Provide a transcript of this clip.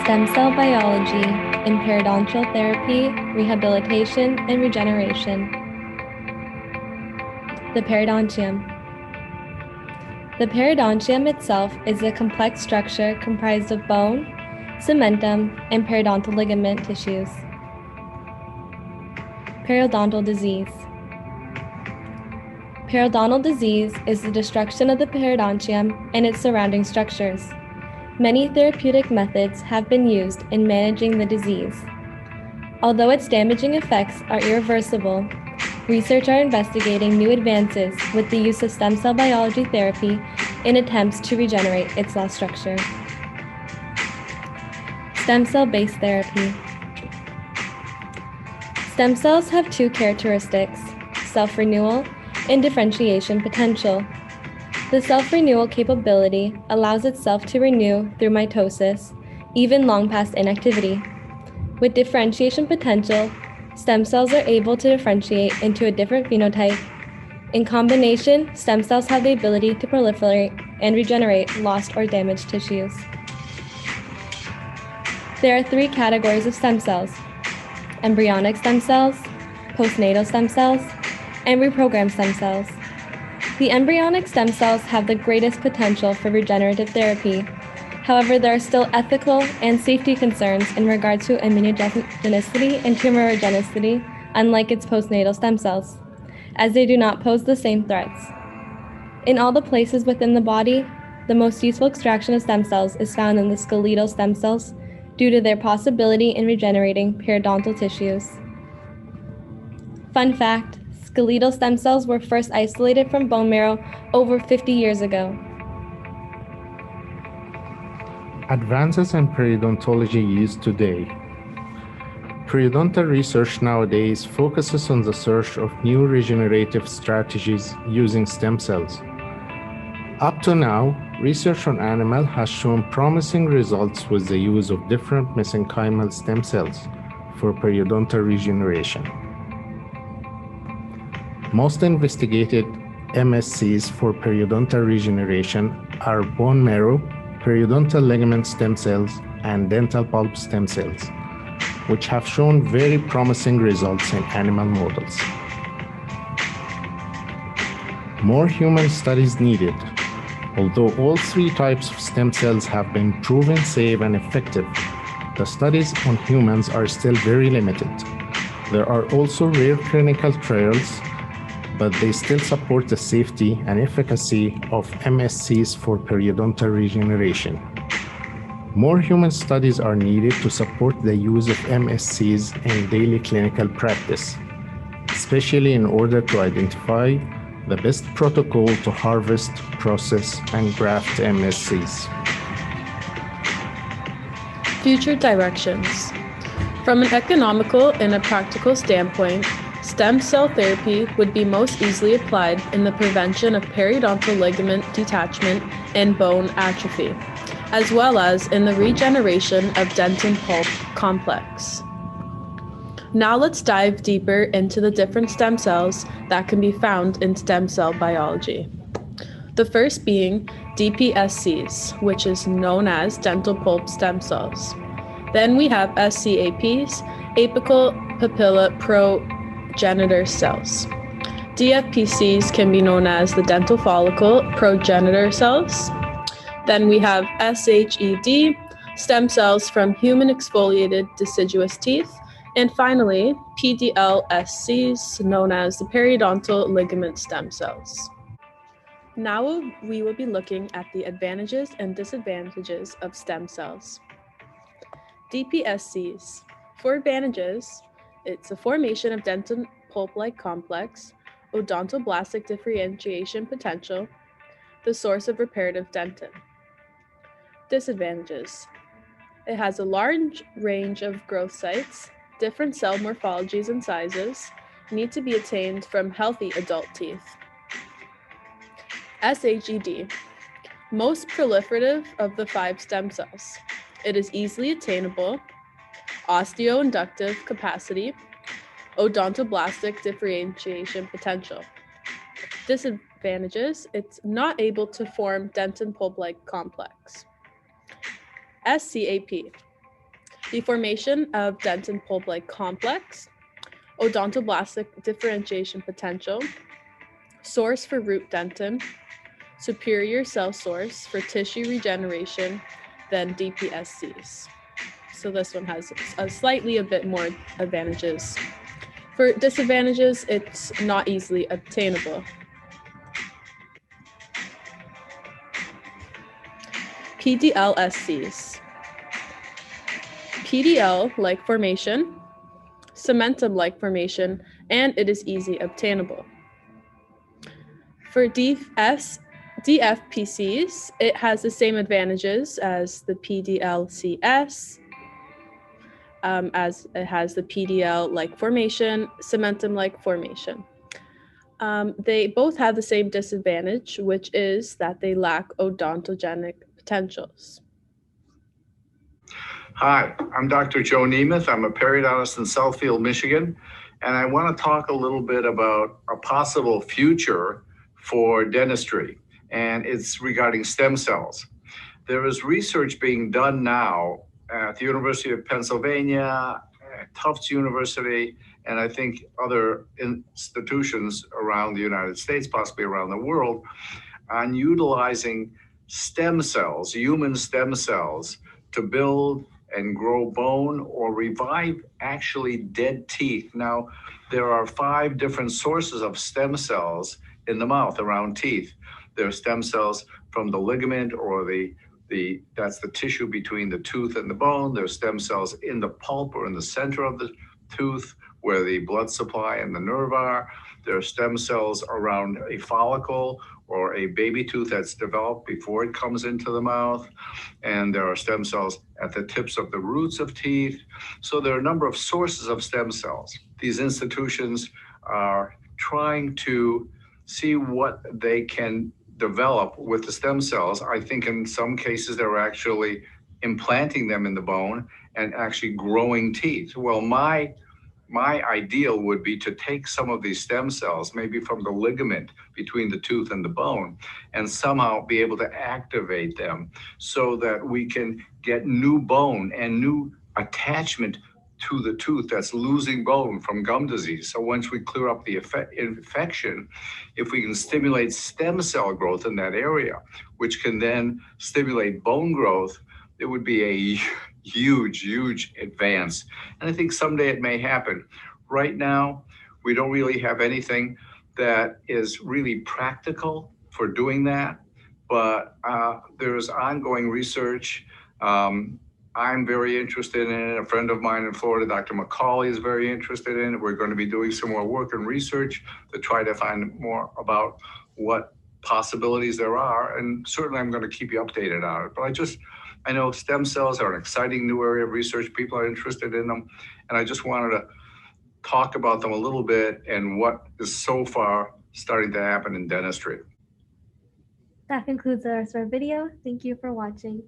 Stem cell biology in periodontal therapy, rehabilitation, and regeneration. The periodontium. The periodontium itself is a complex structure comprised of bone, cementum, and periodontal ligament tissues. Periodontal disease. Periodontal disease is the destruction of the periodontium and its surrounding structures. Many therapeutic methods have been used in managing the disease. Although its damaging effects are irreversible, research are investigating new advances with the use of stem cell biology therapy in attempts to regenerate its lost structure. Stem cell-based therapy. Stem cells have two characteristics: self-renewal and differentiation potential. The self-renewal capability allows itself to renew through mitosis, even long past inactivity. With differentiation potential, stem cells are able to differentiate into a different phenotype. In combination, stem cells have the ability to proliferate and regenerate lost or damaged tissues. There are three categories of stem cells: embryonic stem cells, postnatal stem cells, and reprogrammed stem cells. The embryonic stem cells have the greatest potential for regenerative therapy. However, there are still ethical and safety concerns in regards to immunogenicity and tumorigenicity, unlike its postnatal stem cells, as they do not pose the same threats. In all the places within the body, the most useful extraction of stem cells is found in the skeletal stem cells due to their possibility in regenerating periodontal tissues. Fun fact: skeletal stem cells were first isolated from bone marrow over 50 years ago. Advances in periodontology used today. Periodontal research nowadays focuses on the search of new regenerative strategies using stem cells. Up to now, research on animals has shown promising results with the use of different mesenchymal stem cells for periodontal regeneration. Most investigated MSCs for periodontal regeneration are bone marrow, periodontal ligament stem cells, and dental pulp stem cells, which have shown very promising results in animal models. More human studies needed. Although all three types of stem cells have been proven safe and effective, the studies on humans are still very limited. There are also rare clinical trials, but they still support the safety and efficacy of MSCs for periodontal regeneration. More human studies are needed to support the use of MSCs in daily clinical practice, especially in order to identify the best protocol to harvest, process, and graft MSCs. Future directions. From an economical and a practical standpoint, stem cell therapy would be most easily applied in the prevention of periodontal ligament detachment and bone atrophy, as well as in the regeneration of dentin pulp complex. Now let's dive deeper into the different stem cells that can be found in stem cell biology. The first being DPSCs, which is known as dental pulp stem cells. Then we have SCAPs, apical papilla progenitor cells. DFPCs can be known as the dental follicle progenitor cells. Then we have SHED, stem cells from human exfoliated deciduous teeth. And finally, PDLSCs, known as the periodontal ligament stem cells. Now we will be looking at the advantages and disadvantages of stem cells. DPSCs. For advantages, it's a formation of dentin pulp-like complex, odontoblastic differentiation potential, the source of reparative dentin. Disadvantages. It has a large range of growth sites, different cell morphologies and sizes, need to be attained from healthy adult teeth. SHED. Most proliferative of the 5 stem cells. It is easily attainable, osteoinductive capacity, odontoblastic differentiation potential. Disadvantages, it's not able to form dentin pulp-like complex. SCAP. the formation of dentin pulp-like complex, odontoblastic differentiation potential, source for root dentin, superior cell source for tissue regeneration than DPSCs. So this one has a bit more advantages. For disadvantages, it's not easily obtainable. PDL-SCs. PDL-like formation, cementum-like formation, and it is easy obtainable. For DFPCs, it has the same advantages as the PDL-CS, as it has the PDL-like formation, cementum-like formation. They both have the same disadvantage, which is that they lack odontogenic potentials. Hi, I'm Dr. Joe Nemeth. I'm a periodontist in Southfield, Michigan, and I want to talk a little bit about a possible future for dentistry, and it's regarding stem cells. There is research being done now at the University of Pennsylvania, Tufts University, and I think other institutions around the United States, possibly around the world, on utilizing stem cells, human stem cells, to build and grow bone or revive actually dead teeth. Now, there are 5 different sources of stem cells in the mouth around teeth. There are stem cells from the ligament or that's the tissue between the tooth and the bone. There's stem cells in the pulp or in the center of the tooth where the blood supply and the nerve are. There are stem cells around a follicle or a baby tooth that's developed before it comes into the mouth. And there are stem cells at the tips of the roots of teeth. So there are a number of sources of stem cells. These institutions are trying to see what they can develop with the stem cells. I think in some cases they're actually implanting them in the bone and actually growing teeth. Well, my ideal would be to take some of these stem cells, maybe from the ligament between the tooth and the bone, and somehow be able to activate them so that we can get new bone and new attachment to the tooth that's losing bone from gum disease. So once we clear up the infection, if we can stimulate stem cell growth in that area, which can then stimulate bone growth, it would be a huge advance. And I think someday it may happen. Right now, we don't really have anything that is really practical for doing that, but there's ongoing research. I'm very interested in it. A friend of mine in Florida, Dr. McCauley, is very interested in it. We're going to be doing some more work and research to try to find more about what possibilities there are. And certainly I'm going to keep you updated on it. But I know stem cells are an exciting new area of research. People are interested in them. And I just wanted to talk about them a little bit and what is so far starting to happen in dentistry. That concludes the rest of our video. Thank you for watching.